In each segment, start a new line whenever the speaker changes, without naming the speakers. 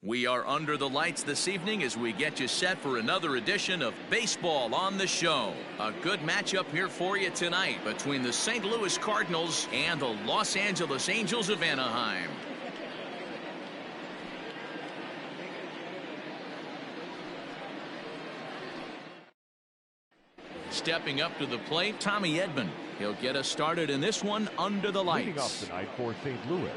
We are under the lights this evening as we get you set for another edition of Baseball on the Show. A good matchup here for you tonight between the St. Louis Cardinals and the Los Angeles Angels of Anaheim. Stepping up to the plate, Tommy Edman. He'll get us started in this one under the lights.
Leading off tonight for St. Louis.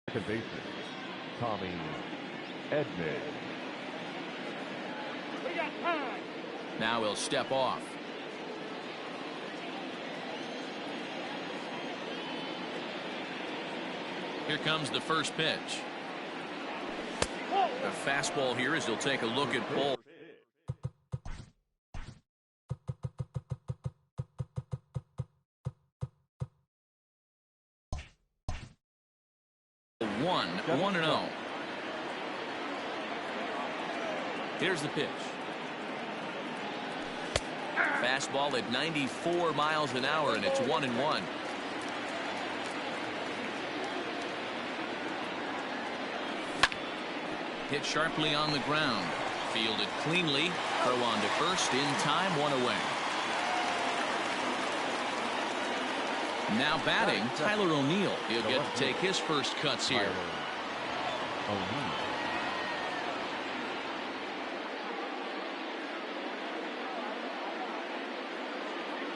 Second baseman, Tommy Edman.
Now he'll step off. Here comes the first pitch. The fastball here as he'll take a look at Paul. One and 0. Here's the pitch. Fastball at 94 miles an hour, and it's 1-1. Hit sharply on the ground. Fielded cleanly. Throw on to first in time. One away. Now batting, Tyler O'Neill. He'll get to take his first cuts here.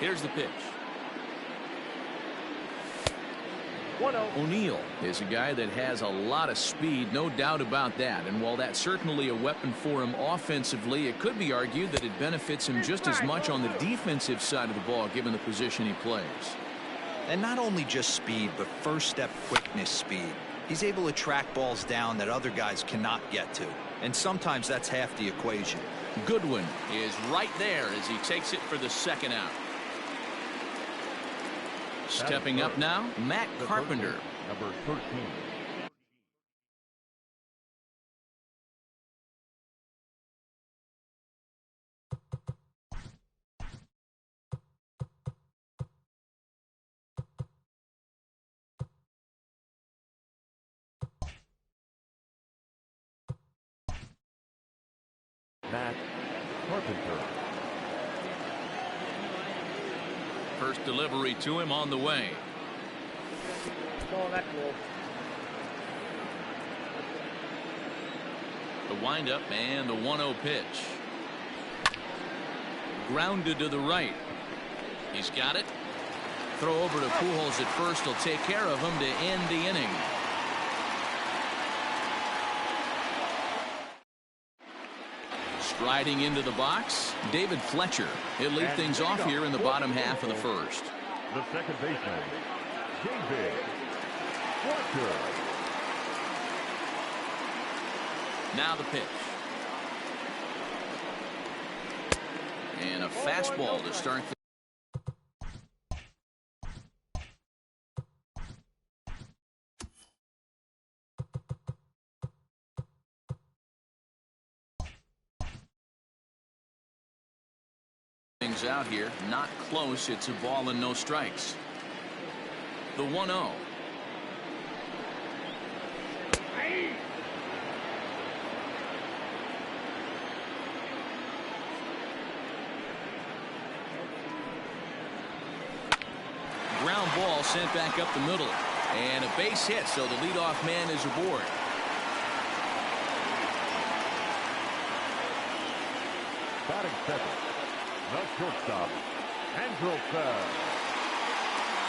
Here's the pitch. O'Neill is a guy that has a lot of speed, no doubt about that. And while that's certainly a weapon for him offensively, it could be argued that it benefits him just as much on the defensive side of the ball, given the position he plays.
And not only just speed, but first step quickness speed. He's able to track balls down that other guys cannot get to. And sometimes that's half the equation.
Goodwin is right there as he takes it for the second out. Stepping up now, Matt Carpenter.
Number 13. Matt Carpenter.
First delivery to him on the way. The windup and the 1-0 pitch. Grounded to the right. He's got it. Throw over to Pujols at first. He'll take care of him to end the inning. Striding into the box, David Fletcher. He'll lead things off here in the bottom half of the first.
The second baseman, David Fletcher.
Now the pitch. And a fastball to start things out here. Not close. It's a ball and no strikes. The 1-0. Ground ball sent back up the middle. And a base hit, so the leadoff man is aboard.
Batting second, the shortstop, Andrelton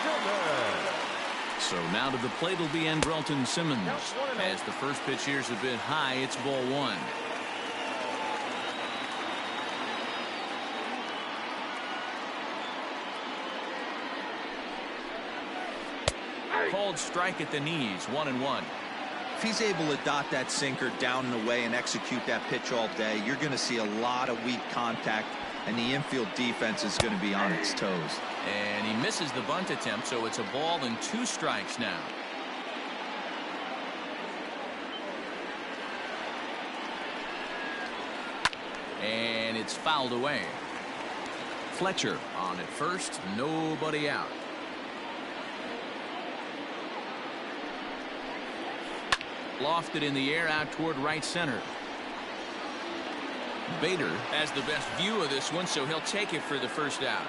Simmons.
So now to the plate will be Andrelton Simmons. As the first pitch here is a bit high, it's ball one. called strike at the knees, 1-1.
If he's able to dot that sinker down and away and execute that pitch all day, you're going to see a lot of weak contact, and the infield defense is going to be on its toes.
And he misses the bunt attempt, so it's a ball and 2 strikes now. And it's fouled away. Fletcher on at first, nobody out. Lofted in the air out toward right center. Bader has the best view of this one, so he'll take it for the first out.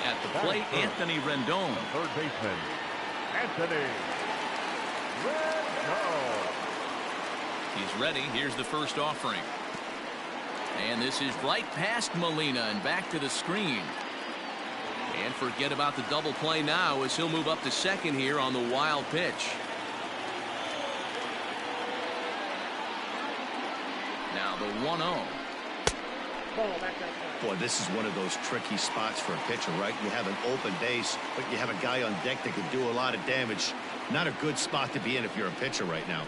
At the plate, Anthony Rendon.
Third baseman, Anthony Rendon.
He's ready. Here's the first offering. And this is right past Molina and back to the screen. And forget about the double play now as he'll move up to second here on the wild pitch. Now the 1-0.
Boy, this is one of those tricky spots for a pitcher, right? You have an open base, but you have a guy on deck that could do a lot of damage. Not a good spot to be in if you're a pitcher right now.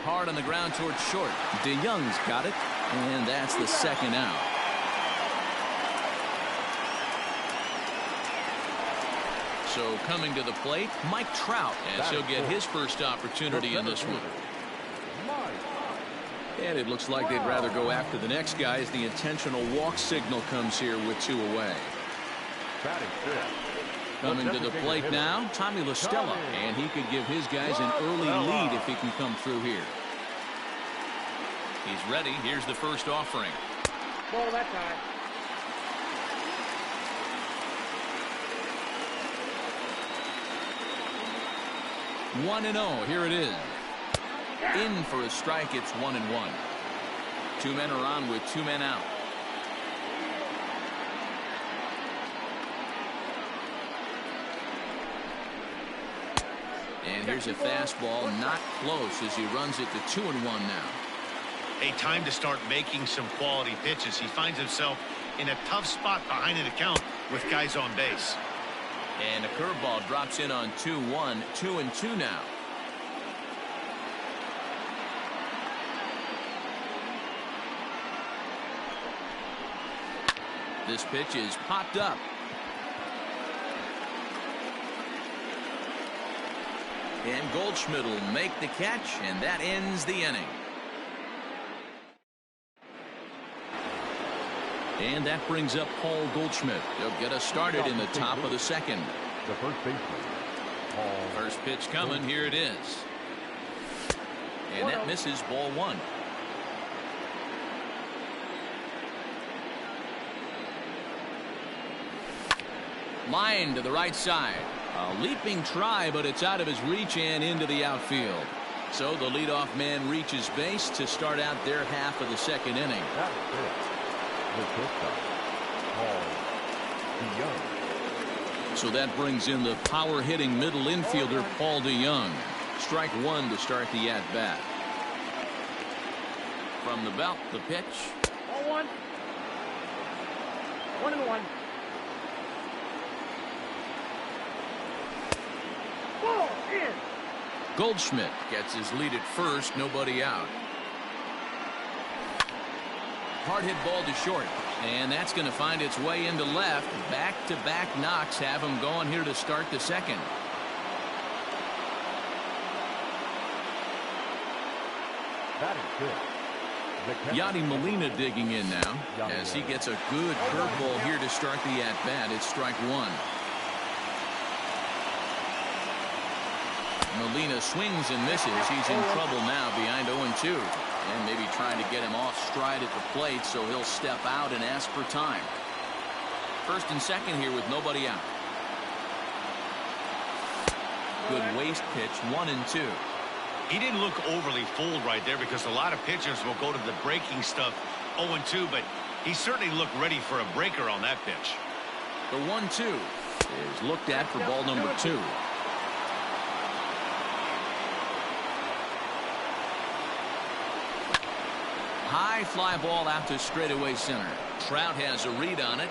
Hard on the ground towards short. DeYoung's got it, and that's the second out. So coming to the plate, Mike Trout, as he'll get his first opportunity in this one. And it looks like they'd rather go after the next guy as the intentional walk signal comes here with 2 away. Coming to the plate now, Tommy La Stella, and he could give his guys an early lead if he can come through here. He's ready. Here's the first offering.
Ball that time.
One and 0. Here it is. In for a strike. It's 1-1. 2 men are on with 2 men out. And here's a fastball not close as he runs it to 2-1 now.
A time to start making some quality pitches. He finds himself in a tough spot behind an account with guys on base.
And a curveball drops in on 2-1. 2-2 now. This pitch is popped up. And Goldschmidt will make the catch, and that ends the inning. And that brings up Paul Goldschmidt. He'll get us started in the top of the second.
The first baseman, Paul.
First pitch coming. Here it is. And that misses, ball 1. Line to the right side. A leaping try, but it's out of his reach and into the outfield. So the leadoff man reaches base to start out their half of the second inning.
That is it. The shortstop, Paul DeYoung.
So that brings in the power hitting middle infielder Paul DeYoung. Strike 1 to start the at bat. From the belt, the pitch.
Ball 1. 1-1. Ball in.
Goldschmidt gets his lead at first, nobody out. Hard hit ball to short, and that's going to find its way into left. Back-to-back knocks have him going here to start the second.
That is good.
Yadi Molina digging in now as he gets a good curveball here to start the at-bat. It's strike 1. Molina swings and misses. He's in trouble now behind 0-2. And maybe trying to get him off stride at the plate, so he'll step out and ask for time. First and second here with nobody out. Good waste pitch, 1-2.
He didn't look overly fooled right there because a lot of pitchers will go to the breaking stuff 0-2, but he certainly looked ready for a breaker on that pitch.
The 1-2 is looked at for ball number 2. High fly ball out to straightaway center. Trout has a read on it.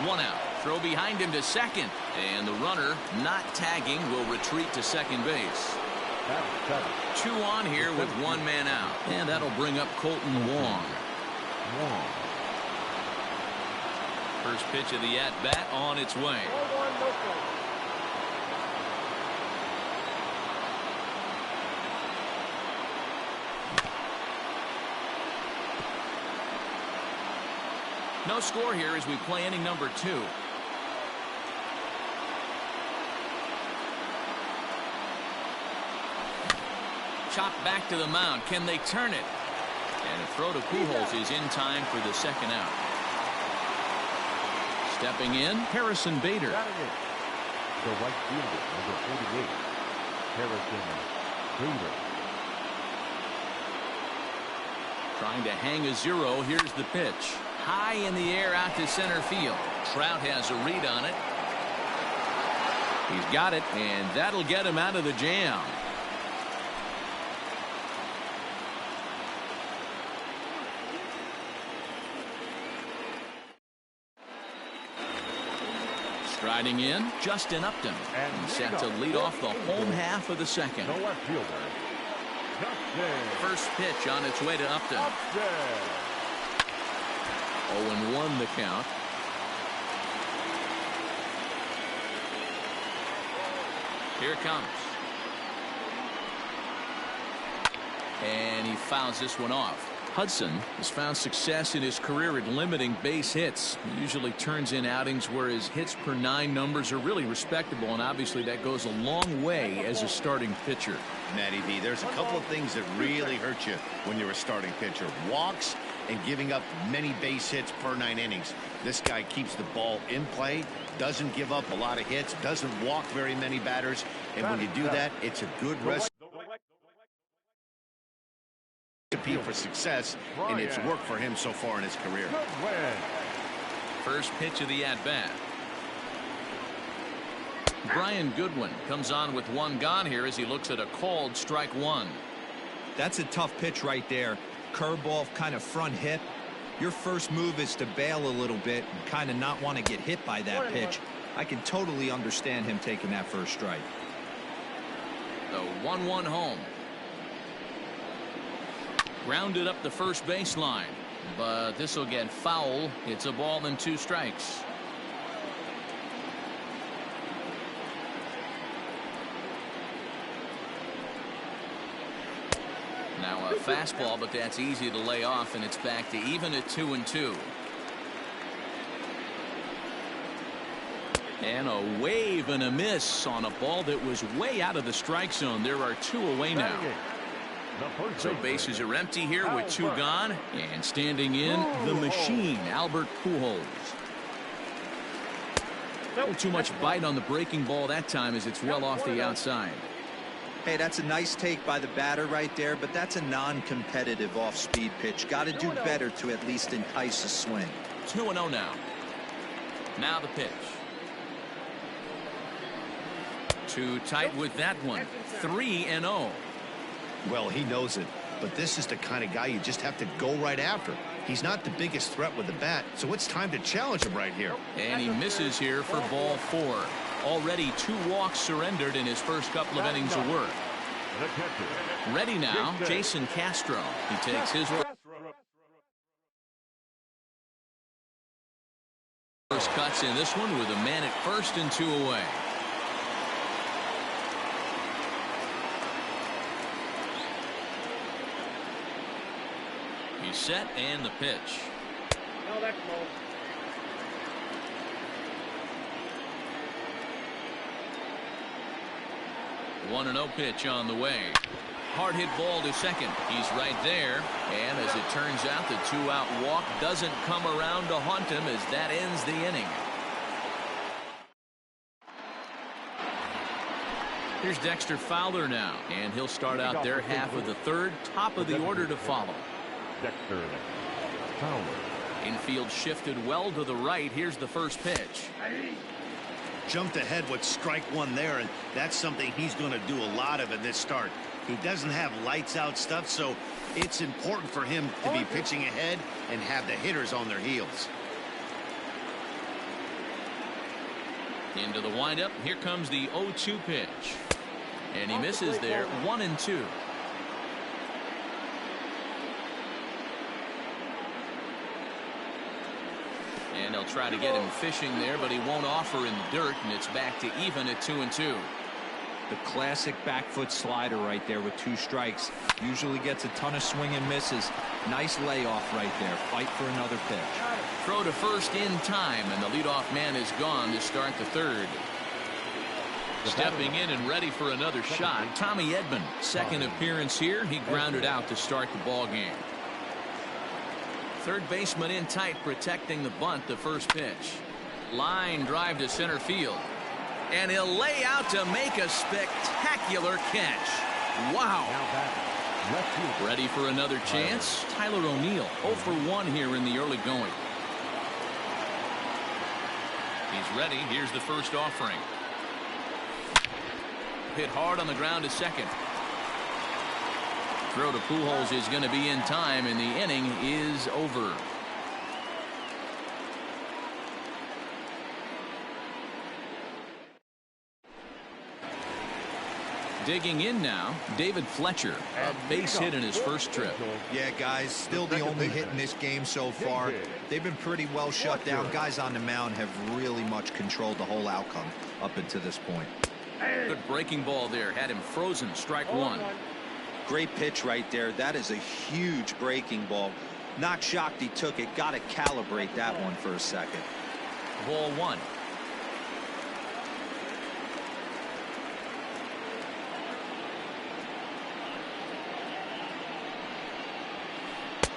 1 out. Throw behind him to second. And the runner, not tagging, will retreat to second base. 2 on here with 1 man out. And that'll bring up Colton Wong. First pitch of the at-bat on its way.
1-1, no play.
No score here as we play inning number 2. Chopped back to the mound. Can they turn it? And a throw to Pujols is in time for the second out. Stepping in, Harrison Bader.
The right fielder, number 48, Harrison Bader.
Trying to hang a 0. Here's the pitch. High in the air out to center field. Trout has a read on it. He's got it, and that'll get him out of the jam. Striding in, Justin Upton. He's set to lead off the home half of the second.
The left fielder,
First pitch on its way to Upton. 0-1 the count. Here it comes. And he fouls this one off. Hudson has found success in his career at limiting base hits. He usually turns in outings where his hits per 9 numbers are really respectable, and obviously that goes a long way as a starting pitcher.
Matty B, there's a couple of things that really hurt you when you're a starting pitcher. Walks and giving up many base hits per 9 innings. This guy keeps the ball in play, doesn't give up a lot of hits, doesn't walk very many batters, and when you do that, it's a good recipe for success, and it's worked for him so far in his career.
First pitch of the at-bat. Brian Goodwin comes on with 1 gone here as he looks at a called strike 1.
That's a tough pitch right there. Curveball, kind of front hip. Your first move is to bail a little bit and kind of not want to get hit by that pitch. I can totally understand him taking that first strike.
The 1-1 home. Grounded up the first baseline, but this will get foul. It's a ball and 2 strikes. Now a fastball, but that's easy to lay off, and it's back to even at 2-2. And a wave and a miss on a ball that was way out of the strike zone. There are 2 away now. So bases are empty here with 2 gone, and standing in the machine, Albert Pujols. A little too much bite on the breaking ball that time as it's well off the outside.
Hey, that's a nice take by the batter right there, but that's a non-competitive off-speed pitch. Got to do better to at least entice a swing.
2-0 now. Now the pitch. Too tight with that one. 3-0.
Well, he knows it, but this is the kind of guy you just have to go right after. He's not the biggest threat with the bat, so it's time to challenge him right here.
And he misses here for ball 4. Already 2 walks surrendered in his first couple of innings of work. Ready now, Jason Castro. He takes his first cuts in this one with a man at first and 2 away. He's set, and the pitch.
No, that's close.
One 1-0 pitch on the way. Hard hit ball to second. He's right there. And as it turns out, the 2-out walk doesn't come around to haunt him as that ends the inning. Here's Dexter Fowler now, and he'll start out their half of the 3rd. Top of the order to follow.
Dexter Fowler.
Infield shifted well to the right. Here's the first pitch.
Jumped ahead with strike 1 there, and that's something he's going to do a lot of in this start. He doesn't have lights out stuff, so it's important for him to be pitching ahead and have the hitters on their heels.
Into the windup. Here comes the 0-2 pitch. And he misses there. 1-2. And they'll try to get him fishing there, but he won't offer in the dirt, and it's back to even at 2-2.
The classic back foot slider right there with 2 strikes. Usually gets a ton of swing and misses. Nice layoff right there. Fight for another pitch.
Throw to first in time, and the leadoff man is gone to start the third. Stepping in and ready for another shot, Tommy Edman. Second appearance here. He grounded out to start the ball game. Third baseman in tight, protecting the bunt. The first pitch. Line drive to center field. And he'll lay out to make a spectacular catch. Wow. Ready for another chance. Tyler O'Neill 0 for 1 here in the early going. He's ready. Here's the first offering. Hit hard on the ground to second. Throw to Pujols is going to be in time, and the inning is over. Digging in now, David Fletcher. A base hit in his first trip.
Yeah, guys, still the only hit in this game so far. They've been pretty well shut down. Guys on the mound have really much controlled the whole outcome up until this point.
Good breaking ball there. Had him frozen. Strike one.
Great pitch right there. That is a huge breaking ball. Not shocked he took it. Got to calibrate that one for a second.
Ball one.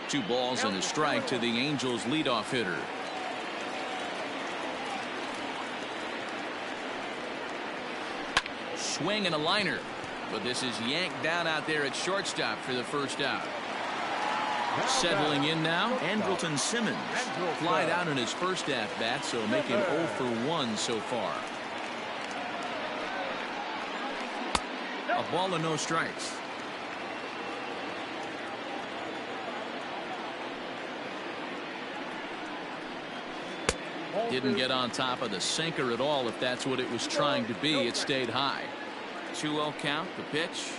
Two balls and a strike to the Angels leadoff hitter. Swing and a liner, but this is yanked down out there at shortstop for the first out. Settling in now, Andrelton Simmons. Flied out in his first at bat, so make him 0 for 1 so far. A ball and no strikes. Didn't get on top of the sinker at all. If that's what it was trying to be, it stayed high. 2-0 count. The pitch.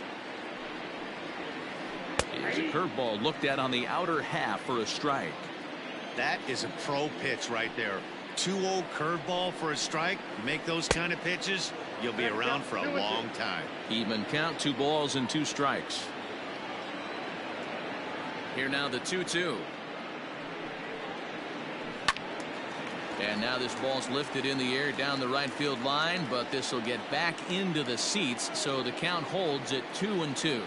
Here's a curveball looked at on the outer half for a strike.
That is a pro pitch right there. 2-0 curveball for a strike. You make those kind of pitches, you'll be around for a long time.
Even count. 2 balls and 2 strikes. Here now the 2-2. And now this ball's lifted in the air down the right field line, but this will get back into the seats, so the count holds at 2-2.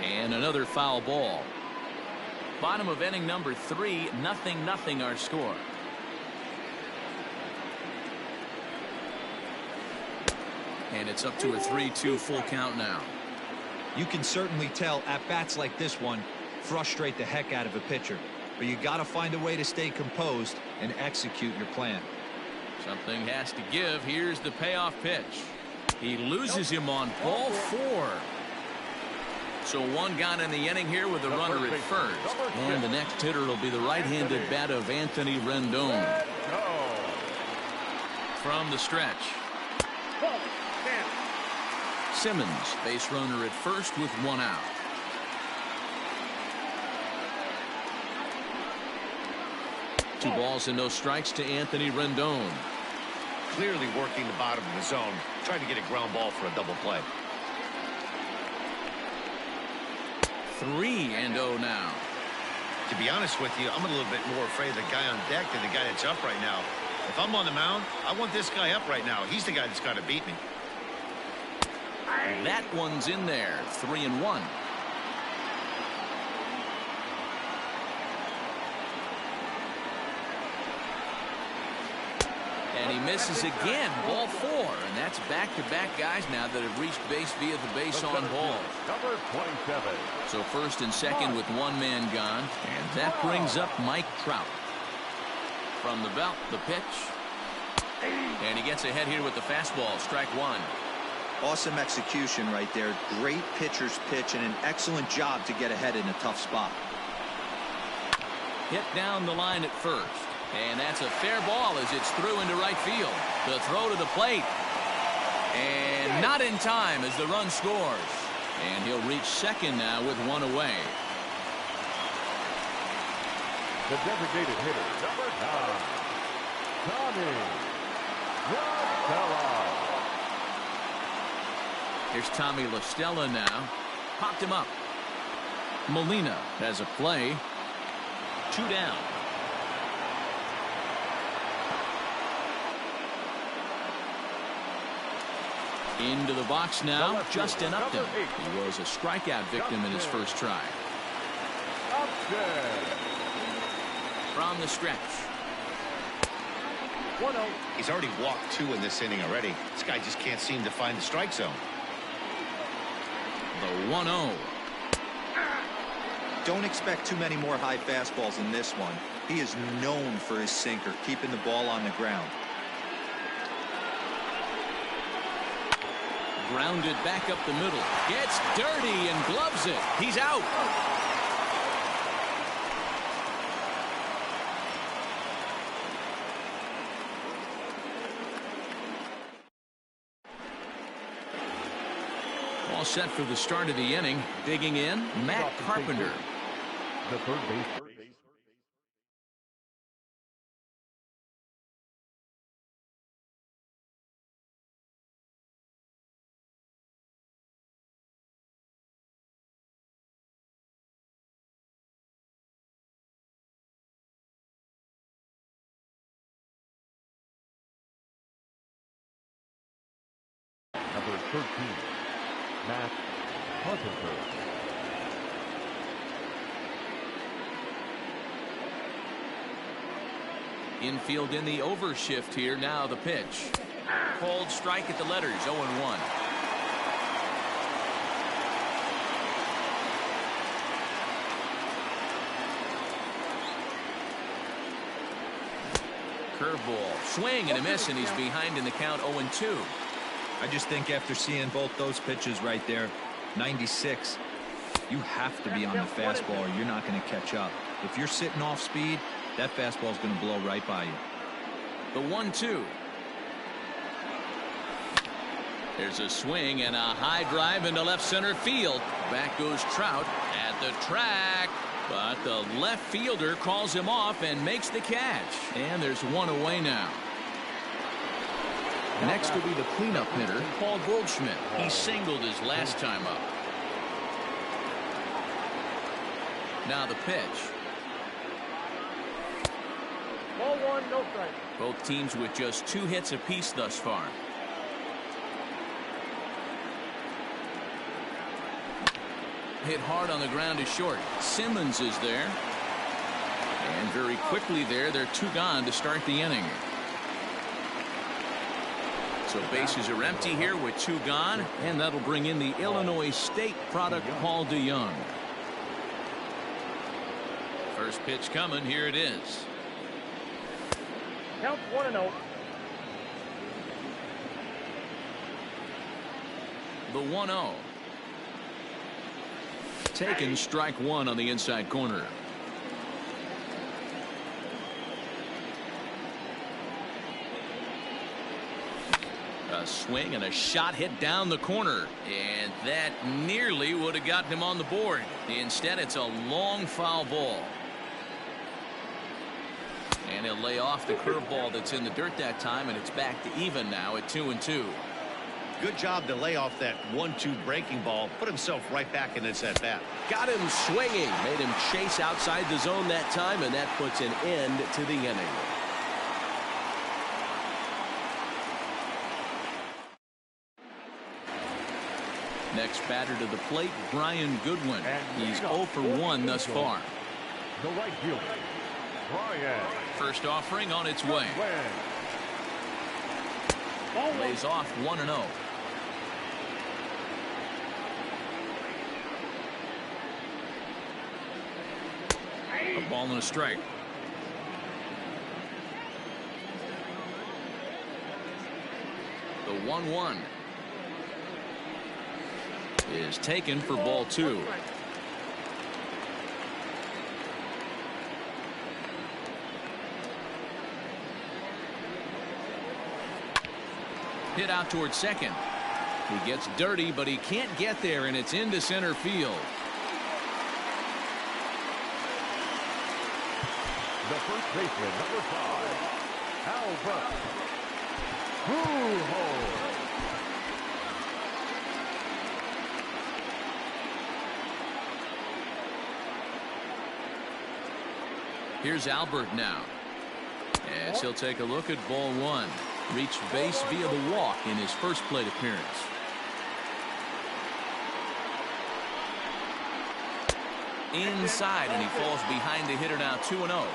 And another foul ball. Bottom of inning number 3, 0-0 our score. And it's up to a 3-2 full count now.
You can certainly tell at bats like this one frustrate the heck out of a pitcher. But you got to find a way to stay composed and execute your plan.
Something has to give. Here's the payoff pitch. He loses him on ball 4. So one gone in the inning here with the runner at first. And the next hitter will be the right-handed bat of Anthony Rendon. From the stretch. Simmons, base runner at first with 1 out. Two balls and no strikes to Anthony Rendon.
Clearly working the bottom of the zone, trying to get a ground ball for a double play.
3-0 now.
To be honest with you, I'm a little bit more afraid of the guy on deck than the guy that's up right now. If I'm on the mound, I want this guy up right now. He's the guy that's got to beat me.
That one's in there. 3-1. And he misses again. Ball 4. And that's back-to-back guys now that have reached base via the base on ball.
Number 27.
So first and second with 1 man gone. And that brings up Mike Trout. From the belt, the pitch. And he gets ahead here with the fastball. Strike 1.
Awesome execution right there. Great pitcher's pitch and an excellent job to get ahead in a tough spot.
Hit down the line at first. And that's a fair ball as it's through into right field. The throw to the plate. And not in time as the run scores. And he'll reach second now with one away.
The designated hitter, number 9, Tommy LaStella.
Here's Tommy LaStella now. Popped him up. Molina has a play. 2 down. Into the box now, Justin Upton. He was a strikeout victim in his first try. From the stretch.
1-0.
He's already walked 2 in this inning already. This guy just can't seem to find the strike zone.
The 1-0.
Don't expect too many more high fastballs in this one. He is known for his sinker, keeping the ball on the ground.
Grounded back up the middle. Gets dirty and gloves it. He's out. All set for the start of the inning. Digging in, Matt Carpenter.
The third baseman. Number 13, Matt Carpenter.
Infield in the overshift here. Now the pitch. Called strike at the letters. 0-1. Curveball. Swing and a miss, and he's behind in the count. 0-2.
I just think after seeing both those pitches right there, 96, you have to be on the fastball or you're not going to catch up. If you're sitting off speed, that fastball is going to blow right by you.
The 1-2. There's a swing and a high drive into left center field. Back goes Trout at the track. But the left fielder calls him off and makes the catch. And there's one away now. Next will be the cleanup hitter, Paul Goldschmidt. He singled his last time up. Now the pitch.
Ball 1, no strike.
Both teams with just 2 hits apiece thus far. Hit hard on the ground is short. Simmons is there. And very quickly there, they're 2 gone to start the inning. So bases are empty here with 2 gone, and that'll bring in the Illinois State product, Paul DeYoung. First pitch coming. Here it is.
Count 1-0.
The 1-0. Taken, strike 1 on the inside corner. A swing and a shot hit down the corner, and that nearly would have gotten him on the board. Instead, it's a long foul ball. And he'll lay off the curveball that's in the dirt that time, and it's back to even now at 2-2.
Good job to lay off that 1-2 breaking ball. Put himself right back in this at bat.
Got him swinging. Made him chase outside the zone that time, and that puts an end to the inning.
Next batter to the plate, Brian Goodwin. He's 0 for 1 thus far.
The right fielder, Brian.
First offering on its way. Lays off 1-0. A ball and a strike. The 1-1 is taken for ball 2. Hit out towards second. He gets dirty, but he can't get there, and it's into center field.
The first baseman, number 5, Albert Pujols.
Here's Albert now, as he'll take a look at ball 1. Reached base via the walk in his first plate appearance. Inside, and he falls behind the hitter now, 2-0.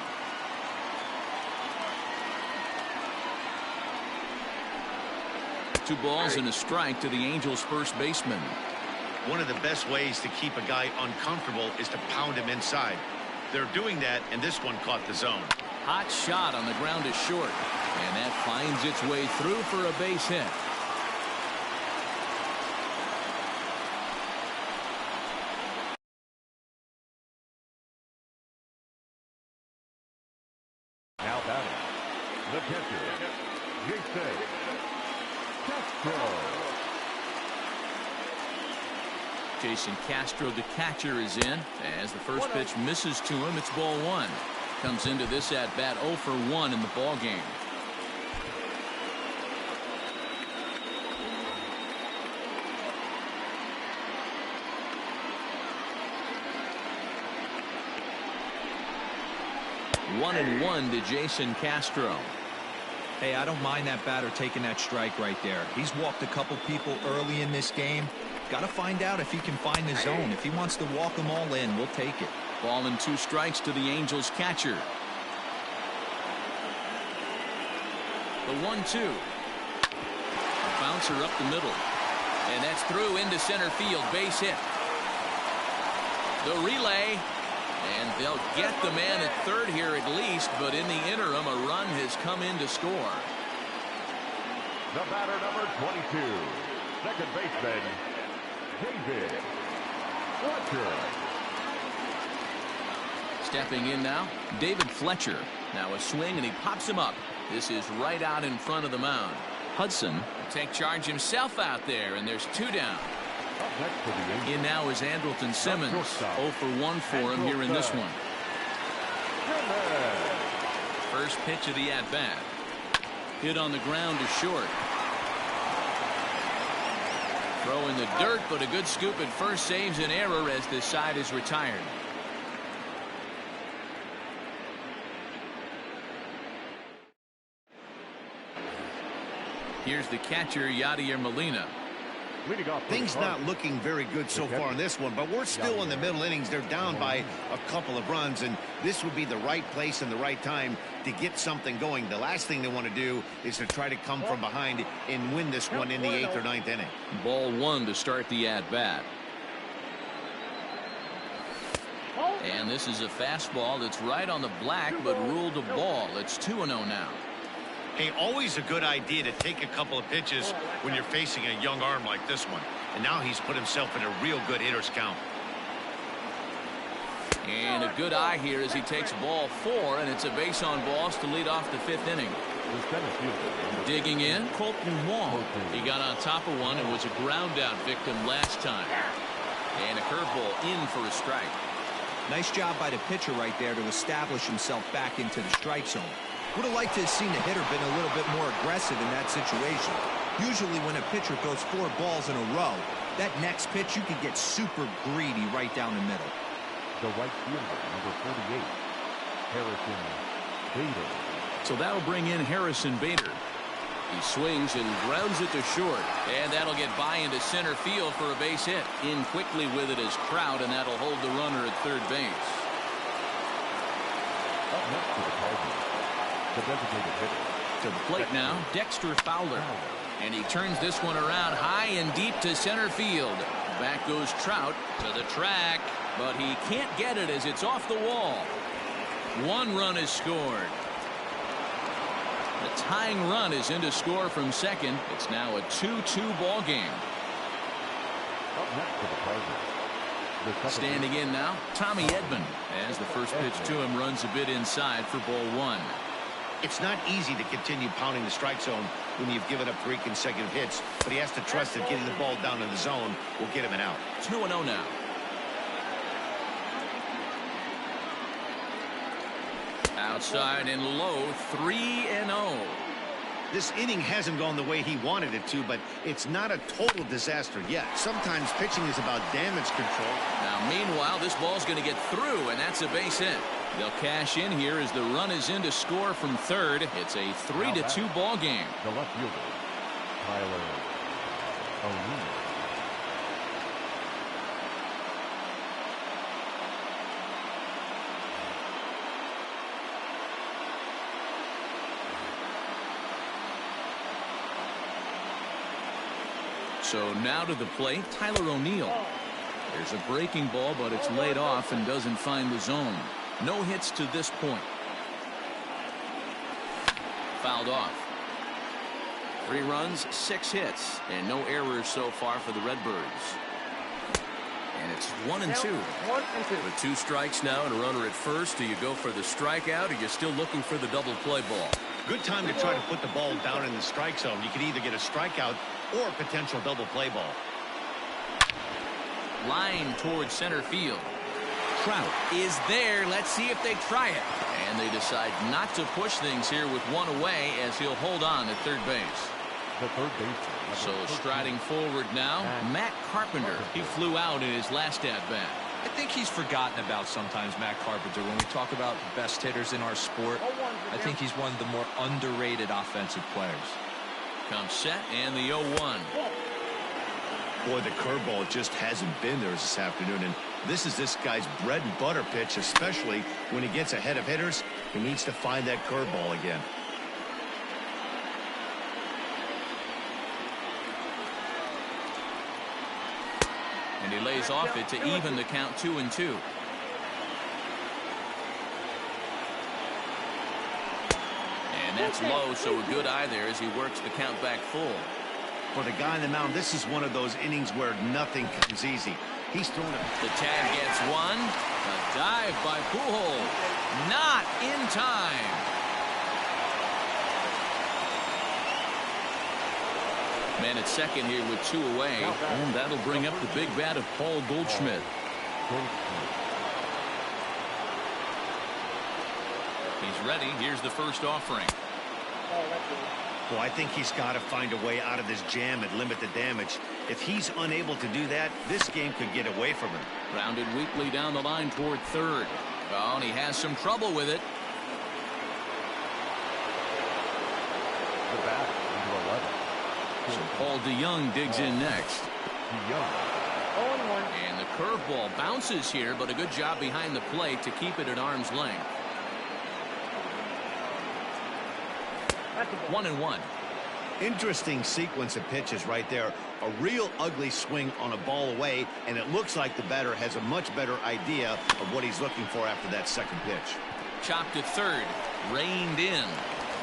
Two balls and a strike to the Angels' first baseman.
One of the best ways to keep a guy uncomfortable is to pound him inside. They're doing that, and this one caught the zone.
Hot shot on the ground is short, and that finds its way through for a base hit.
Now batting, the catcher, Jason Castro.
Jason Castro, the catcher, is in. As the first pitch misses to him, it's ball 1. Comes into this at bat 0 for 1 in the ball game. One and 1 to Jason Castro.
Hey, I don't mind that batter taking that strike right there. He's walked a couple people early in this game. Got to find out if he can find the zone. If he wants to walk them all in, we'll take it.
Ball and 2 strikes to the Angels catcher. The 1-2. Bouncer up the middle. And that's through into center field. Base hit. The relay. And they'll get the man at third here at least, but in the interim, a run has come in to score.
The batter, number 22, second baseman, David Fletcher.
Stepping in now, David Fletcher. Now a swing, and he pops him up. This is right out in front of the mound. Hudson will take charge himself out there, and there's 2 down. In now is Andrelton Simmons. 0 for 1 for him here in this one. First pitch of the at-bat. Hit on the ground to short. Throw in the dirt, but a good scoop at first saves an error as this side is retired. Here's the catcher, Yadier Molina.
Things not looking very good so far in this one, but we're still in the middle innings. They're down by a couple of runs, and this would be the right place and the right time to get something going. The last thing they want to do is to try to come from behind and win this one in the 8th or 9th inning.
Ball 1 to start the at-bat. And this is a fastball that's right on the black, but ruled a ball. It's 2-0 now.
Hey, always a good idea to take a couple of pitches when you're facing a young arm like this one. And now he's put himself in a real good hitter's count.
And a good eye here as he takes ball 4, and it's a base on balls to lead off the 5th inning. Digging in, Colton Wong. He got on top of one and was a ground out victim last time. And a curveball in for a strike.
Nice job by the pitcher right there to establish himself back into the strike zone. Would have liked to have seen the hitter been a little bit more aggressive in that situation. Usually when a pitcher throws 4 balls in a row, that next pitch you can get super greedy right down the middle.
The right fielder, number 48, Harrison Bader.
So that'll bring in Harrison Bader. He swings and grounds it to short, and that'll get by into center field for a base hit. In quickly with it is Trout, and that'll hold the runner at third base.
Up next to the Cardinals, the designated hitter.
To the plate now, Dexter Fowler. And he turns this one around high and deep to center field. Back goes Trout to the track, but he can't get it as it's off the wall. 1 run is scored. The tying run is in to score from second. It's now a 2-2 ball game.
Up next to the Cardinals.
Standing in now, Tommy Edman, as the first pitch to him runs a bit inside for ball 1.
It's not easy to continue pounding the strike zone when you've given up 3 consecutive hits, but he has to trust that getting the ball down in the zone will get him an out.
2-0 now. Outside and low, 3-0.
This inning hasn't gone the way he wanted it to, but it's not a total disaster yet. Sometimes pitching is about damage control.
Now, meanwhile, this ball's going to get through, and that's a base hit. They'll cash in here as the run is in to score from third. It's a 3-2 ball game.
The left fielder, Tyler O'Neill.
So now to the plate, Tyler O'Neill. There's a breaking ball, but it's laid off and doesn't find the zone. No hits to this point. Fouled off. 3 runs, 6 hits, and no errors so far for the Redbirds. And it's 1-2. With 2 strikes now and a runner at first, do you go for the strikeout, or you're still looking for the double play ball?
Good time to try to put the ball down in the strike zone. You can either get a strikeout or a potential double play ball.
Line towards center field. Trout is there. Let's see if they try it. And they decide not to push things here with 1 away as he'll hold on at third base.
The third baseman.
So striding forward now, Matt Carpenter. He flew out in his last at-bat.
I think he's forgotten about sometimes, Matt Carpenter. When we talk about the best hitters in our sport, I think he's one of the more underrated offensive players.
Comes set and the 0-1.
Boy, the curveball just hasn't been there this afternoon, and this is this guy's bread and butter pitch, especially when he gets ahead of hitters. He needs to find that curveball again.
And he lays off it to even the count 2-2. And that's low, so a good eye there as he works the count back full.
For the guy on the mound, this is one of those innings where nothing comes easy. He's thrown it.
The tag gets one. A dive by Pujols. Not in time. Man at second here with 2 away. And that'll bring up the big bat of Paul Goldschmidt. He's ready. Here's the first offering.
Well, I think he's got to find a way out of this jam and limit the damage. If he's unable to do that, this game could get away from him.
Grounded weakly down the line toward third. Oh, and he has some trouble with it.
The bat, number 11.
So Paul DeYoung digs in next.
DeYoung.
And the curveball bounces here, but a good job behind the plate to keep it at arm's length. 1-1.
Interesting sequence of pitches right there. A real ugly swing on a ball away, and it looks like the batter has a much better idea of what he's looking for after that second pitch.
Chopped to third. Reined in.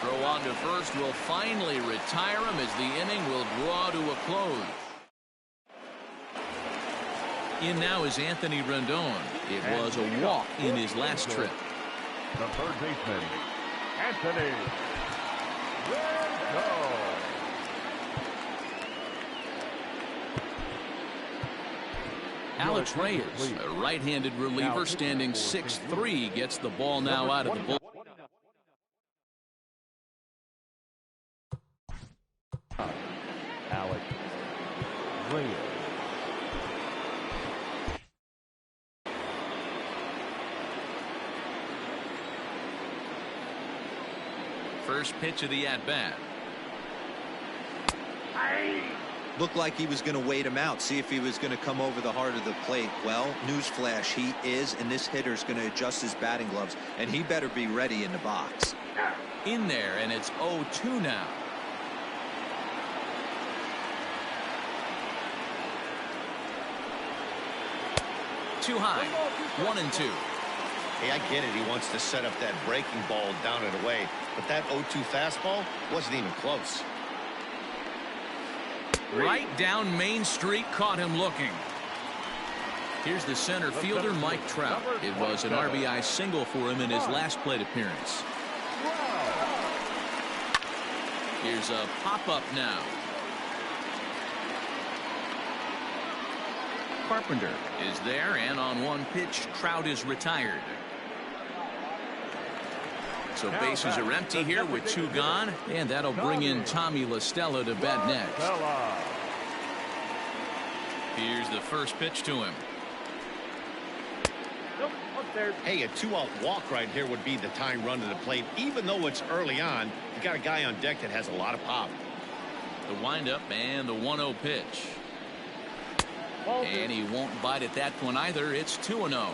Throw on to first will finally retire him as the inning will draw to a close. In now is Anthony Rendon. It was a walk in his last trip.
The third baseman, Anthony Rendon.
Alex Reyes, a right-handed reliever standing 6'3", gets the ball now out of the bullpen.
Alex Reyes.
First pitch of the at-bat.
Looked like he was going to wait him out, see if he was going to come over the heart of the plate. Well, newsflash, he is, and this hitter's going to adjust his batting gloves, and he better be ready in the box.
In there, and it's 0-2 now. Too high. 1-2.
Hey, I get it. He wants to set up that breaking ball down and away, but that 0-2 fastball wasn't even close.
Right down Main Street, caught him looking. Here's the center fielder, Mike Trout. It was an RBI single for him in his last plate appearance. Here's a pop-up now. Carpenter is there, and on one pitch, Trout is retired. So bases are empty here with 2 gone, and that'll bring in Tommy La Stella to bat next. Here's the first pitch to him.
Hey, a 2-out walk right here would be the tying run to the plate. Even though it's early on, you got a guy on deck that has a lot of pop.
The windup and the 1-0 pitch. And he won't bite at that one either. It's 2-0.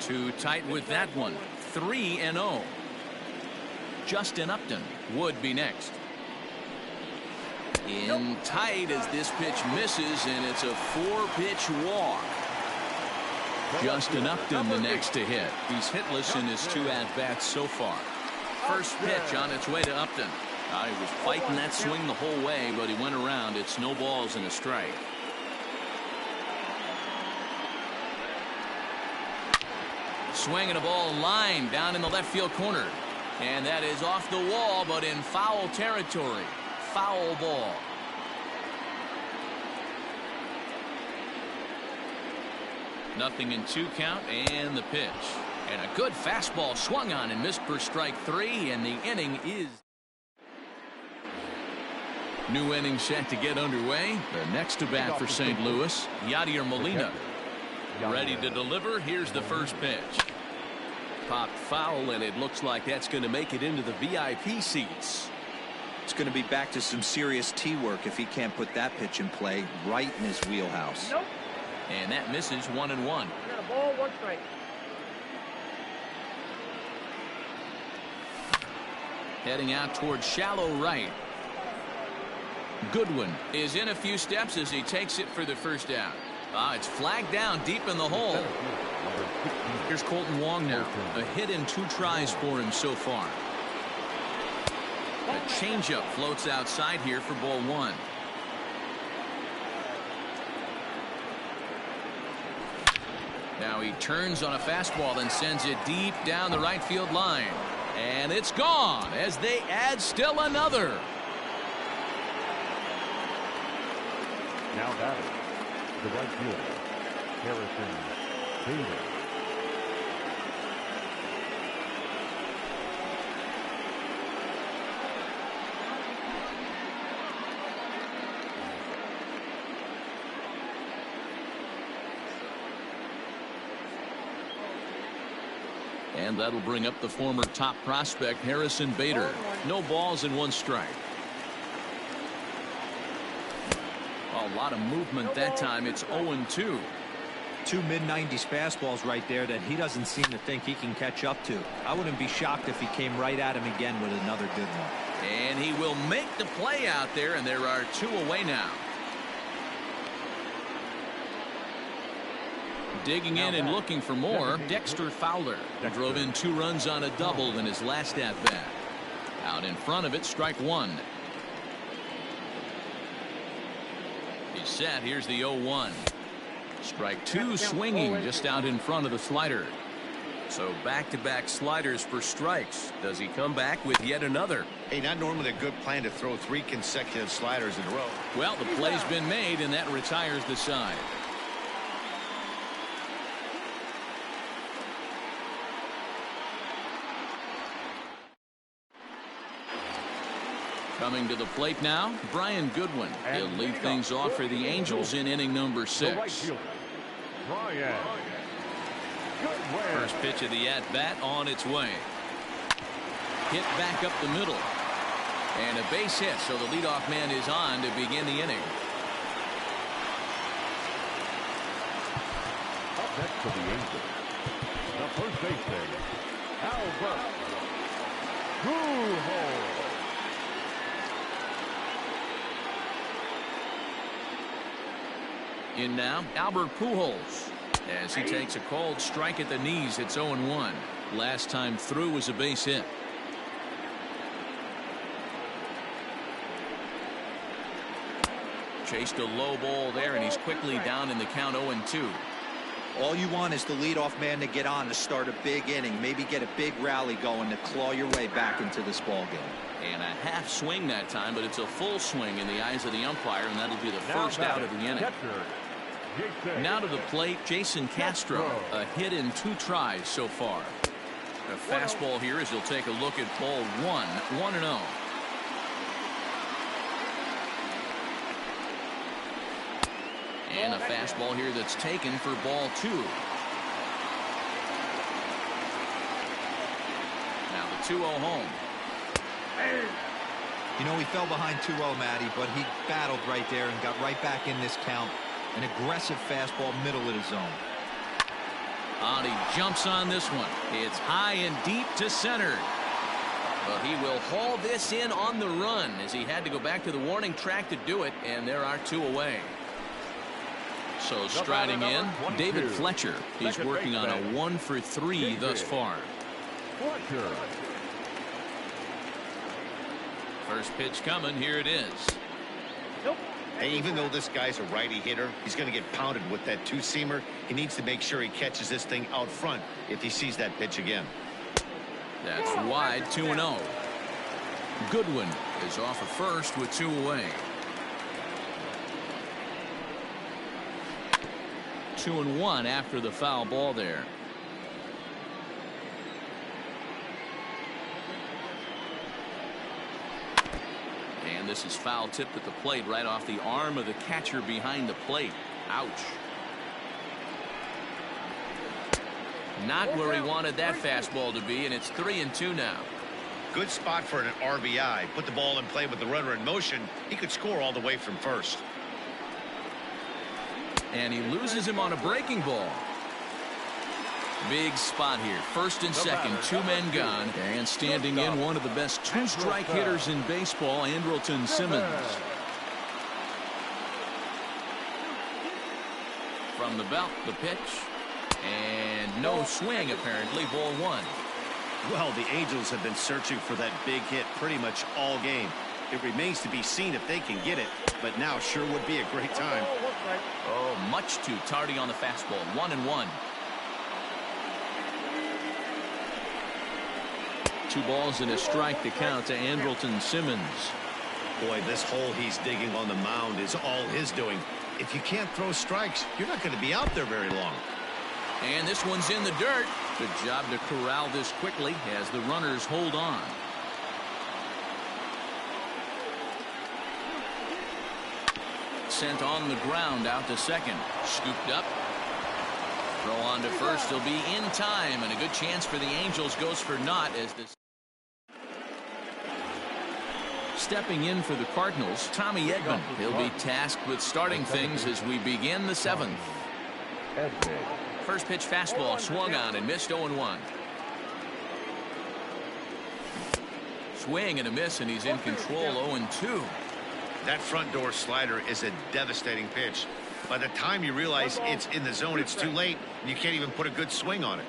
Too tight with that one. 3-0. Justin Upton would be next. In tight as this pitch misses, and it's a 4-pitch walk. Justin Upton the next to hit. He's hitless in his 2 at-bats so far. First pitch on its way to Upton. He was fighting that swing the whole way, but he went around. It's no balls and a strike. Swinging a ball line down in the left field corner. And that is off the wall, but in foul territory. Foul ball. Nothing in 2 count, and the pitch. And a good fastball swung on and missed for strike 3, and the inning is. New inning set to get underway. The next to bat for St. Louis, Yadier Molina. Ready to deliver. Here's the first pitch. Popped foul, and it looks like that's going to make it into the VIP seats.
It's going to be back to some serious tee work if he can't put that pitch in play right in his wheelhouse.
Nope.
And that misses 1-1.
Got a ball, 1 strike.
Heading out towards shallow right. Goodwin is in a few steps as he takes it for the first out. It's flagged down deep in the hole. Here's Colton Wong now. A hit in 2 tries for him so far. A changeup floats outside here for ball 1. Now he turns on a fastball and sends it deep down the right field line. And it's gone as they add still another.
Now batting, the right fielder, Harrison Bader.
And that'll bring up the former top prospect, Harrison Bader. No balls and 1 strike. A lot of movement that time. It's 0-2.
2 mid-90s fastballs right there that he doesn't seem to think he can catch up to. I wouldn't be shocked if he came right at him again with another good one.
And he will make the play out there, and there are 2 away now. Digging in and looking for more, Dexter Fowler drove in 2 runs on a double in his last at-bat. Out in front of it, strike 1. He's set. Here's the 0-1. Strike 2 swinging just out in front of the slider. So back-to-back sliders for strikes. Does he come back with yet another?
Hey, not normally a good plan to throw 3 consecutive sliders in a row.
Well, the play's been made, and that retires the side. Coming to the plate now, Brian Goodwin. He'll lead things off for the Angels in inning number 6. First pitch of the at-bat on its way. Hit back up the middle. And a base hit, so the leadoff man is on to begin the inning.
Up next for the Angels, the first baseman, Albert Pujols.
In now, Albert Pujols. As he takes a cold strike at the knees, it's 0-1. Last time through was a base hit. Chased a low ball there, and he's quickly down in the count 0-2.
All you want is the leadoff man to get on to start a big inning, maybe get a big rally going to claw your way back into this ball game.
And a half swing that time, but it's a full swing in the eyes of the umpire, and that'll be the first out of the inning. Now to the plate, Jason Castro. A hit in 2 tries so far. A fastball here as he'll take a look at ball 1, 1-0. And a fastball here that's taken for ball 2. Now the 2-0 home.
You know, he fell behind 2-0, Matty, but he battled right there and got right back in this count. An aggressive fastball, middle of the zone.
And he jumps on this one. It's high and deep to center. But he will haul this in on the run as he had to go back to the warning track to do it, and there are 2 away. So striding in, David Fletcher. He's working on a 1 for 3 thus far. First pitch coming. Here it is.
Hey, even though this guy's a righty hitter, he's going to get pounded with that 2-seamer. He needs to make sure he catches this thing out front if he sees that pitch again.
That's wide, 2-0. Goodwin is off of first with 2 away. 2-1 after the foul ball there. And this is foul tipped at the plate right off the arm of the catcher behind the plate. Ouch. Not where he wanted that fastball to be, and it's 3-2 now.
Good spot for an RBI. Put the ball in play with the runner in motion. He could score all the way from first.
And he loses him on a breaking ball. Big spot here. First and second, 2 men gone. And standing in, one of the best 2-strike hitters in baseball, Andrelton Simmons. From the belt, the pitch. And no swing, apparently. Ball 1.
Well, the Angels have been searching for that big hit pretty much all game. It remains to be seen if they can get it, but now sure would be a great time.
Oh, much too tardy on the fastball. 1-1. 2 balls and a strike to count to Andrelton Simmons.
Boy, this hole he's digging on the mound is all his doing. If you can't throw strikes, you're not going to be out there very long.
And this one's in the dirt. Good job to corral this quickly as the runners hold on. Sent on the ground out to second. Scooped up. Throw on to first. He'll be in time, and a good chance for the Angels goes for naught as this. Stepping in for the Cardinals, Tommy Edman. He'll be tasked with starting things as we begin the 7th. First pitch fastball swung on and missed 0-1. Swing and a miss, and he's in control. 0-2.
That front door slider is a devastating pitch. By the time you realize it's in the zone, it's too late, and you can't even put a good swing on it.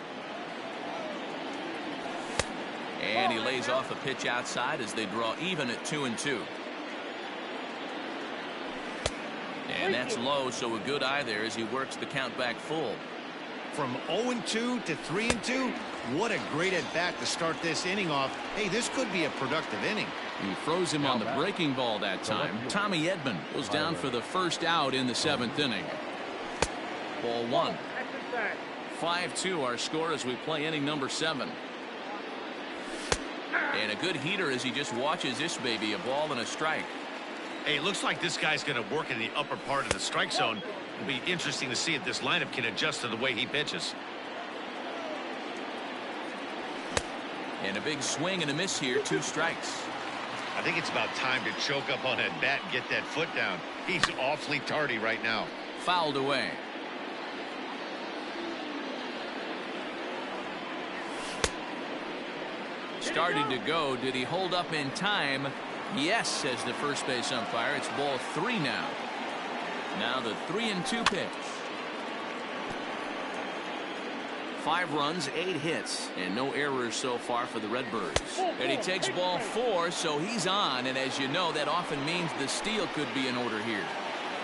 And he lays off a pitch outside as they draw even at 2-2. And that's low, so a good eye there as he works the count back full.
From 0-2 to 3-2, what a great at-bat to start this inning off. Hey, this could be a productive inning.
He throws him on the breaking ball that time. Tommy Edman goes down for the first out in the 7th inning. Ball 1. 5-2 our score as we play inning number 7. And a good heater as he just watches this baby, a ball and a strike.
Hey, it looks like this guy's going to work in the upper part of the strike zone. It'll be interesting to see if this lineup can adjust to the way he pitches.
And a big swing and a miss here, 2 strikes.
I think it's about time to choke up on that bat and get that foot down. He's awfully tardy right now.
Fouled away. Started to go. Did he hold up in time? Yes, says the first base umpire. It's ball 3 now. Now the 3-2 pitch. 5 runs, 8 hits, and no errors so far for the Redbirds. And he takes ball 4, so he's on. And as you know, that often means the steal could be in order here.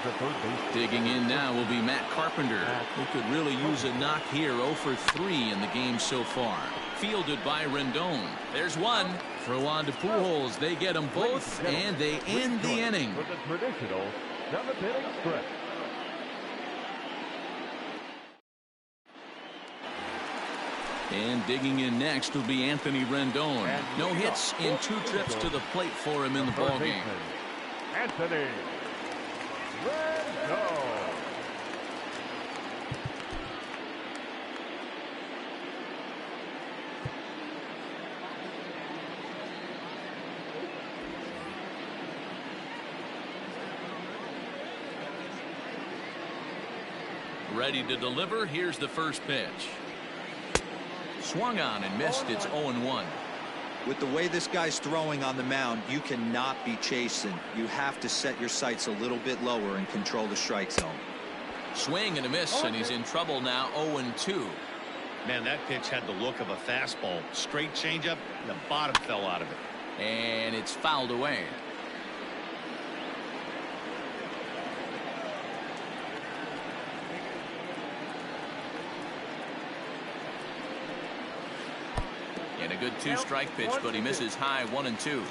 the third base.
Digging in now will be Matt Carpenter, who could really use a knock here. 0 for 3 in the game so far. Fielded by Rendon. There's one. Throw on to Pujols. They get them both, and they end the inning.
With the traditional 7th inning stretch.
And digging in next will be Anthony Rendon. No hits in 2 trips to the plate for him in the ballgame.
Anthony Rendon.
Ready to deliver. Here's the first pitch. Swung on and missed. It's 0-1.
With the way this guy's throwing on the mound, you cannot be chasing. You have to set your sights a little bit lower and control the strike zone.
Swing and a miss, and he's in trouble now. 0-2.
Man, that pitch had the look of a fastball. Straight changeup, and the bottom fell out of it.
And it's fouled away. And a good 2-strike pitch, but he misses high. 1-2.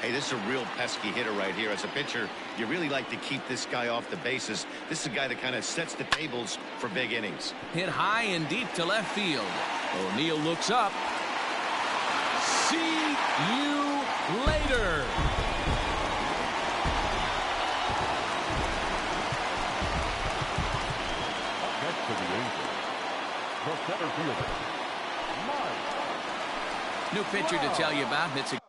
Hey, this is a real pesky hitter right here. As a pitcher, you really like to keep this guy off the bases. This is a guy that kind of sets the tables for big innings.
Hit high and deep to left field. O'Neill looks up. See you later.
Up next to the Angels, the center fielder, Mike.
New pitcher to tell you about. It's a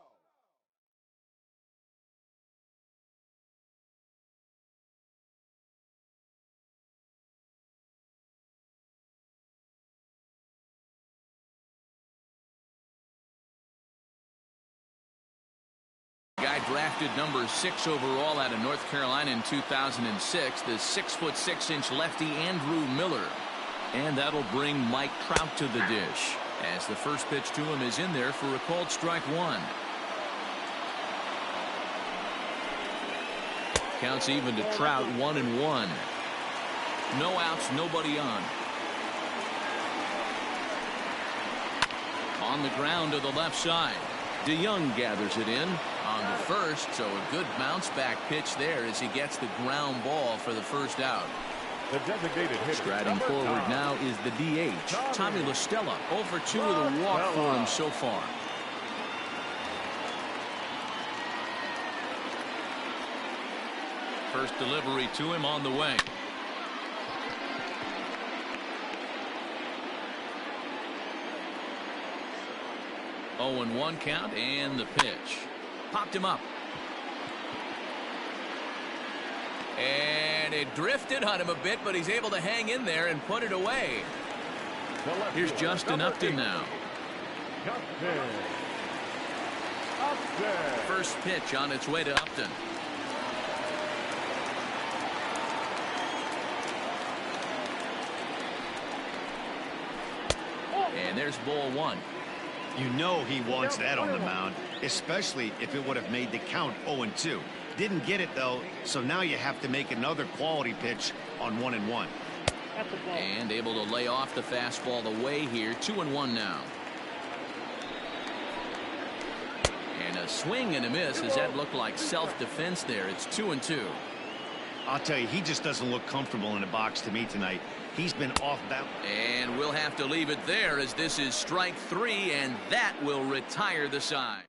guy drafted number 6 overall out of North Carolina in 2006. The 6'6" lefty Andrew Miller. And that'll bring Mike Trout to the dish, as the first pitch to him is in there for a called strike 1. Counts even to Trout. 1-1. No outs, nobody on. On the ground to the left side. DeYoung gathers it in on the first, so a good bounce back pitch there as he gets the ground ball for the first out.
The designated hitter.
Striding forward now is the DH, Tommy La Stella. 0 for 2 with a walk for him so far. First delivery to him on the way. Oh, and 1 count, and the pitch. Popped him up. And it drifted on him a bit, but he's able to hang in there and put it away. Here's Justin Upton now. First pitch on its way to Upton. And there's ball 1.
You know he wants that on the mound, especially if it would have made the count 0-2. Didn't get it, though, so now you have to make another quality pitch on 1-1.
And able to lay off the fastball away here. 2-1 now. And a swing and a miss. Does that look like self-defense there? It's 2-2.
I'll tell you, he just doesn't look comfortable in the box to me tonight. He's been off balance.
And we'll have to leave it there, as this is strike 3, and that will retire the side.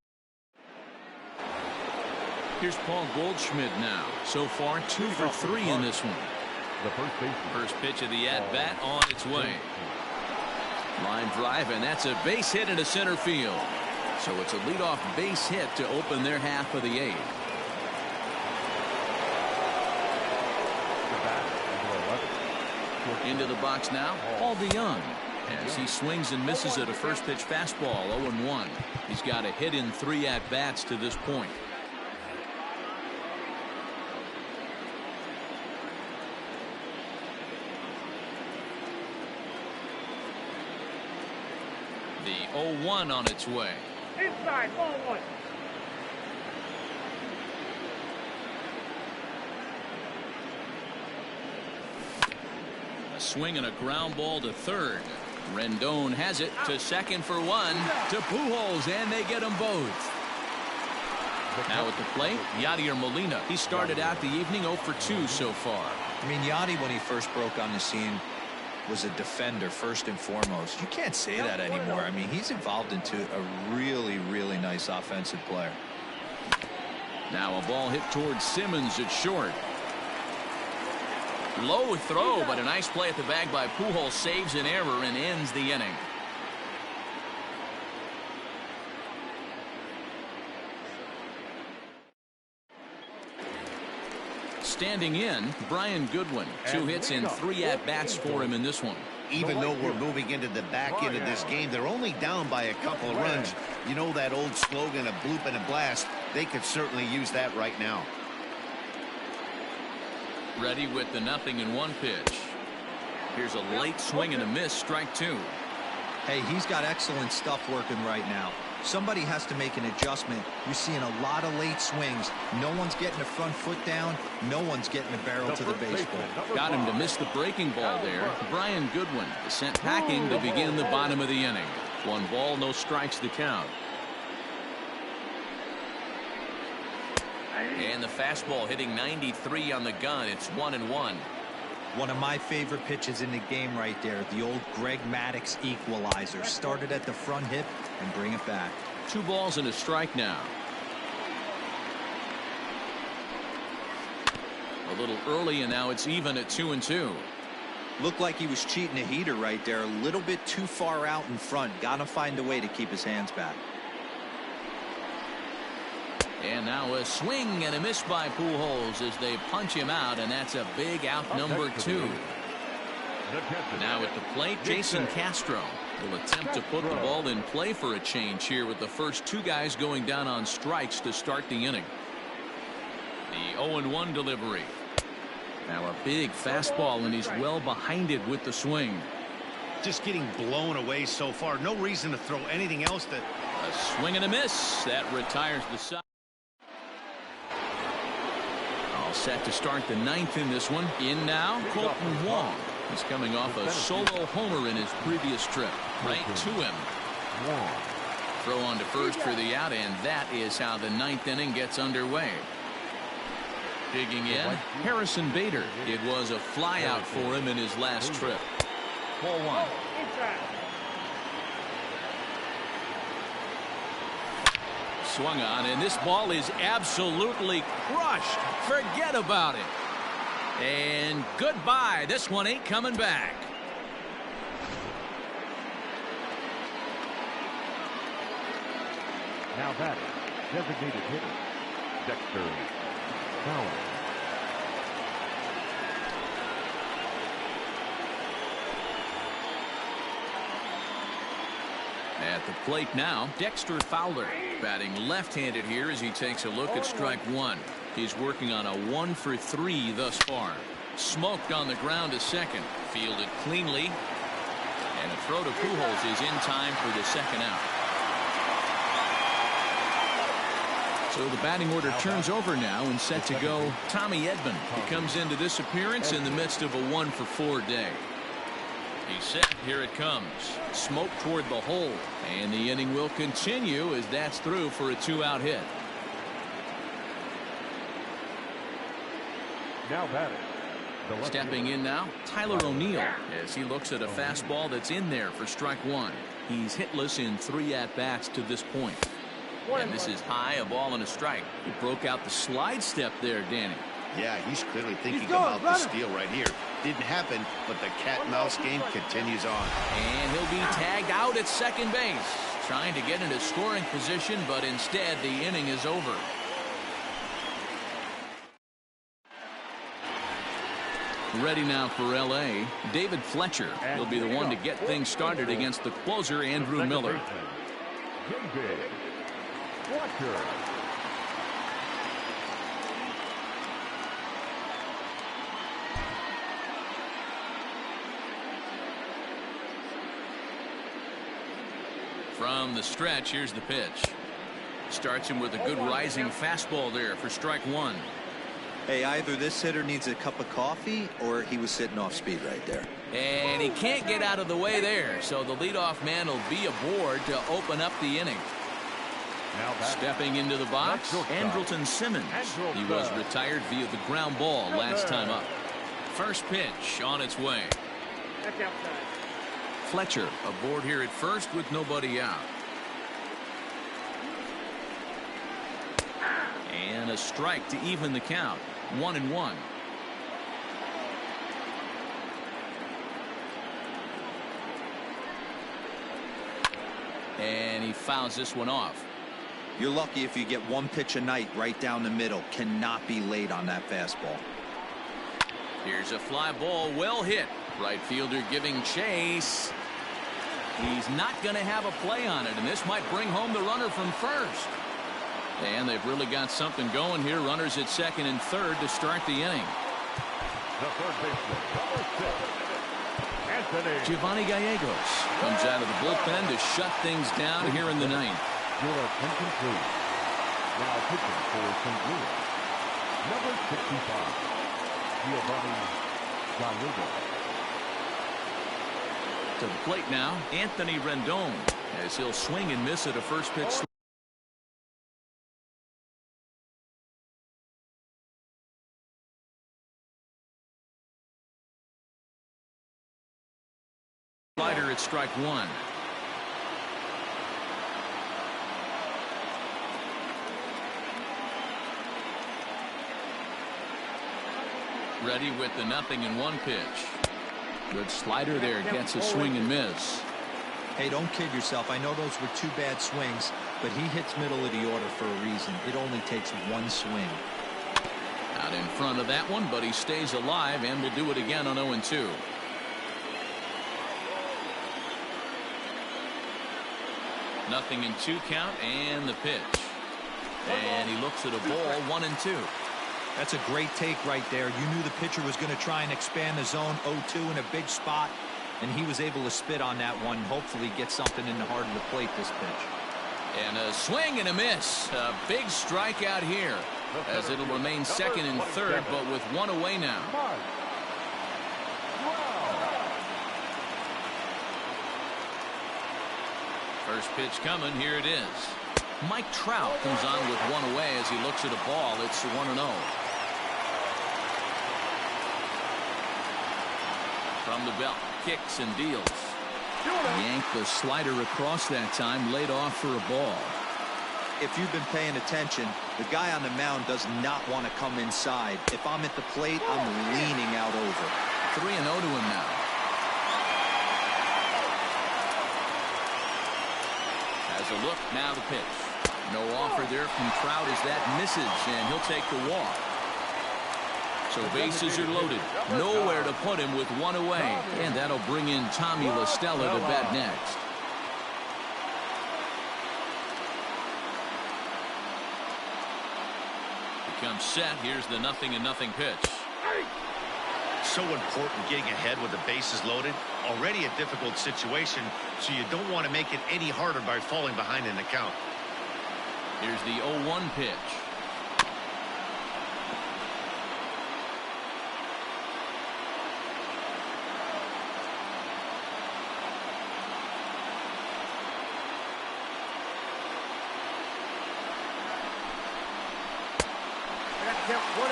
Here's Paul Goldschmidt now. So far, 2 for 3 in this one.
The
first pitch of the at-bat on its way. Line drive, and that's a base hit into center field. So it's a leadoff base hit to open their half of the 8th. Into the box now, Paul DeYoung, as he swings and misses at a first pitch fastball. 0-1. He's got a hit in 3 at-bats to this point. The 0-1 on its way.
Inside, ball 1.
swing and a ground ball to third. Rendon has it to second for one to Pujols, and they get them both. Now at the plate, Yadier Molina. He started out the evening 0 for 2 so far.
I mean, Yadi, when he first broke on the scene, was a defender first and foremost. You can't say that anymore. I mean, he's evolved into a really, really nice offensive player.
Now a ball hit towards Simmons at short. Low throw, but a nice play at the bag by Pujols saves an error and ends the inning. Standing in, Brian Goodwin. 2 hits and 3 at-bats for him in this one.
Even though we're moving into the back end of this game, they're only down by a couple of runs. You know that old slogan, a bloop and a blast? They could certainly use that right now.
Ready with the 0-1 pitch. Here's a late swing and a miss, strike 2.
Hey, he's got excellent stuff working right now. Somebody has to make an adjustment. You're seeing a lot of late swings. No one's getting the front foot down. No one's getting the barrel to the baseball.
Got him to miss the breaking ball there. Brian Goodwin is sent packing to begin the bottom of the inning. 1 ball, no strikes to count. And the fastball hitting 93 on the gun. It's 1-1.
One of my favorite pitches in the game right there. The old Greg Maddux equalizer. Started at the front hip and bring it back.
2 balls and a strike now. A little early, and now it's even at 2-2.
Looked like he was cheating a heater right there. A little bit too far out in front. Gotta find a way to keep his hands back.
And now a swing and a miss by Pujols as they punch him out, and that's a big out, number 2. Now at the plate, Jason Castro will attempt to put the ball in play for a change here with the first 2 guys going down on strikes to start the inning. The 0-1 delivery. Now a big fastball, and he's well behind it with the swing.
Just getting blown away so far. No reason to throw anything else.
A swing and a miss. That retires the side. All set to start the 9th in this one. In now, Colton Wong. He's coming off a solo homer in his previous trip. Right to him. Throw on to first for the out, and that is how the 9th inning gets underway. Digging in, Harrison Bader. It was a flyout for him in his last trip. Ball 1. Swung on, and this ball is absolutely crushed. Forget about it. And goodbye. This one ain't coming back.
Now batting, designated hitter, Dexter Fowler.
At the plate now, Dexter Fowler batting left-handed here as he takes a look at strike 1. He's working on a 1 for 3 thus far. Smoked on the ground to second. Fielded cleanly. And a throw to Pujols is in time for the second out. So the batting order turns over now and set to go Tommy Edman. He comes into this appearance in the midst of a 1 for 4 day. He's set. Here it comes. Smoke toward the hole. And the inning will continue as that's through for a 2-out hit.
Now batting.
Stepping in now, Tyler O'Neill, as he looks at a fastball that's in there for strike 1. He's hitless in 3 at-bats to this point. And this is high, a ball and a strike. He broke out the slide step there, Danny.
Yeah, he's clearly thinking about the steal right here. Didn't happen, but the cat-and-mouse game continues on.
And he'll be tagged out at second base. Trying to get into scoring position, but instead the inning is over. Ready now for LA. David Fletcher will be the one to get things started against the closer, Andrew Miller.
David Fletcher.
From the stretch, here's the pitch. Starts him with a good rising fastball there for strike 1.
Hey, either this hitter needs a cup of coffee or he was sitting off speed right there.
And he can't get out of the way there, so the leadoff man will be aboard to open up the inning. Stepping into the box, Andrelton Simmons. He was retired via the ground ball last time up. First pitch on its way.
That's outside.
Fletcher aboard here at first with nobody out. And a strike to even the count. 1-1. And he fouls this one off.
You're lucky if you get one pitch a night right down the middle. Cannot be late on that fastball.
Here's a fly ball, well hit. Right fielder giving chase. He's not going to have a play on it, and this might bring home the runner from first. And they've really got something going here. Runners at second and third to start the inning.
The third baseman, number 6, Anthony.
Giovanni Gallegos comes out of the bullpen to shut things down here in the ninth.
Your attention, please. Now pitching for St. Louis, number 65, Giovanni Gallegos.
To the plate now, Anthony Rendon, as he'll swing and miss at a first pitch. Slider at strike one. Ready with the 0-1 pitch. Good slider there, gets a swing and miss.
Hey, don't kid yourself. I know those were 2 bad swings, but he hits middle of the order for a reason. It only takes one swing.
Out in front of that one, but he stays alive and will do it again on 0-2. Nothing in 2 count, and the pitch. And he looks at a ball, 1-2.
That's a great take right there. You knew the pitcher was going to try and expand the zone 0-2 in a big spot, and he was able to spit on that one. Hopefully get something in the heart of the plate this pitch.
And a swing and a miss. A big strikeout here, as it'll remain second and third, but with 1 away now. First pitch coming. Here it is. Mike Trout comes on with 1 away as he looks at a ball. It's 1-0. From the belt, kicks and deals. Yanked the slider across that time, laid off for a ball.
If you've been paying attention, the guy on the mound does not want to come inside. If I'm at the plate, I'm leaning out over.
3-0 to him now. As a look, now the pitch. No offer there from Trout as that misses, and he'll take the walk. So bases are loaded. Nowhere to put him with 1 away. And that'll bring in Tommy La Stella to bat next. He comes set. Here's the 0-0 pitch.
So important getting ahead with the bases loaded. Already a difficult situation, so you don't want to make it any harder by falling behind in the count.
Here's the 0-1 pitch.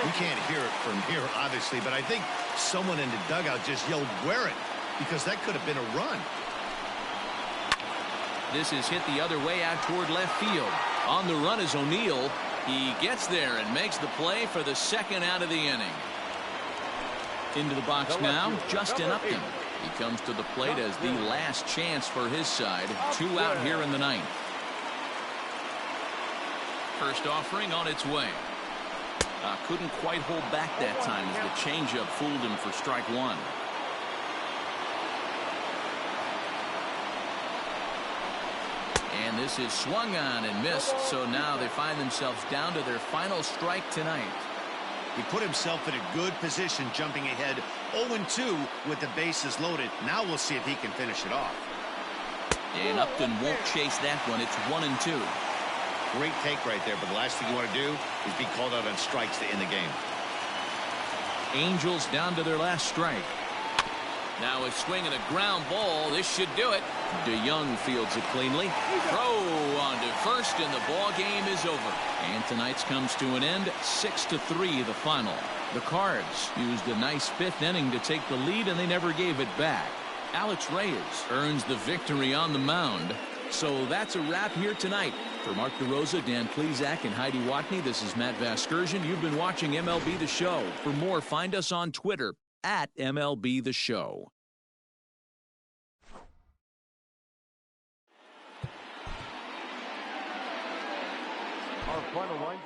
We can't hear it from here, obviously, but I think someone in the dugout just yelled, "Wear it," because that could have been a run.
This is hit the other way out toward left field. On the run is O'Neill. He gets there and makes the play for the second out of the inning. Into the box now, Justin Upton. He comes to the plate as the last chance for his side. 2 out here in the ninth. First offering on its way. Couldn't quite hold back that time as the changeup fooled him for strike 1. And this is swung on and missed, so now they find themselves down to their final strike tonight.
He put himself in a good position, jumping ahead 0-2 with the bases loaded. Now we'll see if he can finish it off.
And Upton won't chase that one. It's 1-2.
Great take right there, but the last thing you want to do is be called out on strikes to end the game.
Angels down to their last strike. Now a swing and a ground ball. This should do it. DeYoung fields it cleanly. Throw on to first, and the ball game is over. And tonight's comes to an end. 6-3 the final. The Cards used a nice fifth inning to take the lead, and they never gave it back. Alex Reyes earns the victory on the mound. So that's a wrap here tonight. For Mark DeRosa, Dan Plesac, and Heidi Watney, this is Matt Vasgersian. You've been watching MLB The Show. For more, find us on Twitter at MLB The Show.
Our final line